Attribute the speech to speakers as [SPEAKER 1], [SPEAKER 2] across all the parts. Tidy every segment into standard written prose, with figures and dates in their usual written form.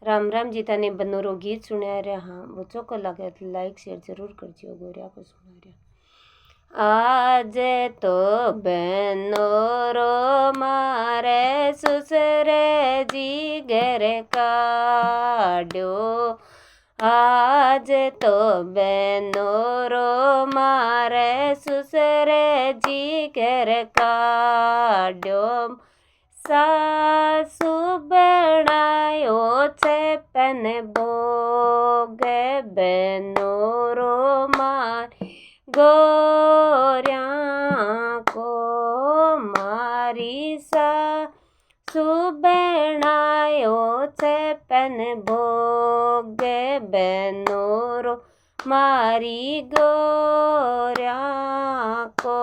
[SPEAKER 1] राम राम जी। तने बनो रो गीत सुना रहा। हाँ वो चौको लगे तो लाइक शेयर जरूर करजो। गोरिया को सुना रहा। आज तो बनो रो मारे ससुरे जी घर काड्यो। आज तो बनो रो मारे ससुरे जी घर काड्यो। सासु बनायो छे पन भोग बनो रो मारी गोरिया को। मारी सासु बनायो छे पन भोग बनो रो मारी गोरिया को।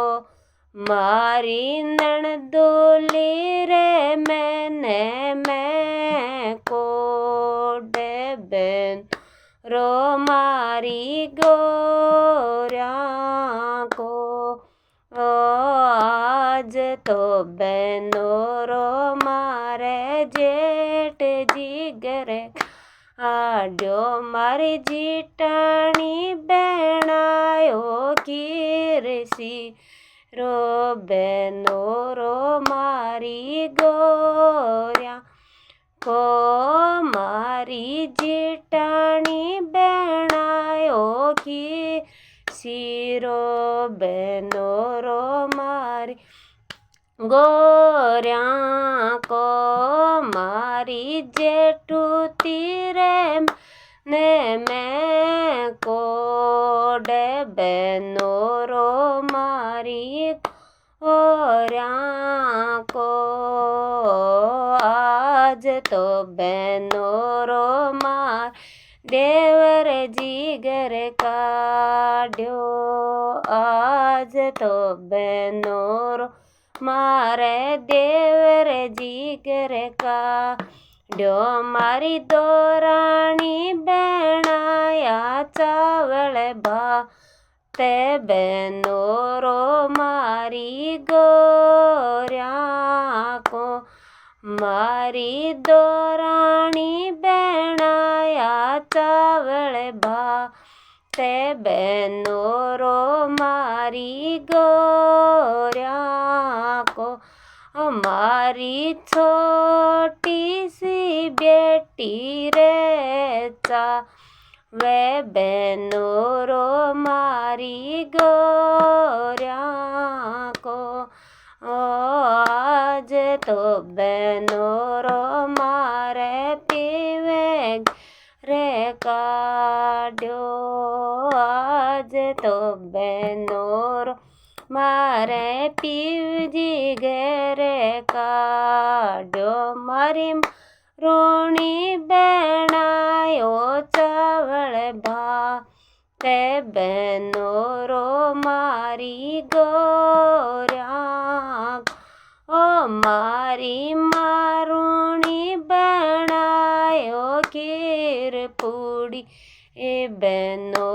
[SPEAKER 1] मारी नणदोली रे मैंने मैं कोड बन रो मारी गोरिया को। आज तो बनो रो मारे जेठ जी घर आड्यो। मारी जीटाणी बनायो कीरसी रो बनो रो मारी गोरिया को। मारी जेठाणी बनायो की सीरो बनो रो मारी गोरिया को। मारी जेठू तीरे ने मैं कोड बनो रो मारी गोरिया को। आज तो बनो रो मार देवर जी घर काड्यो। आज तो बनो रो मारे देवर जी घर काड्यो। मारी दोराणी बनाया चावल भाते बनो रो मारी गोरिया को। मारी दोराणी बनाया चावल भाते बनो रो मारी गोरिया को। मारी छोटी सी बेटी रे चा वे बनो रो मारी गोरिया को। आज तो बनो रो मारे पीवे रे काड्यो। आज तो बनो रो मारे पीव जी घर काड्यो। मारी रोणी बनायो चावल भाते बनो रो मारी गोरिया। ओ मारी मारूणी बनायो खीर पूड़ी बनो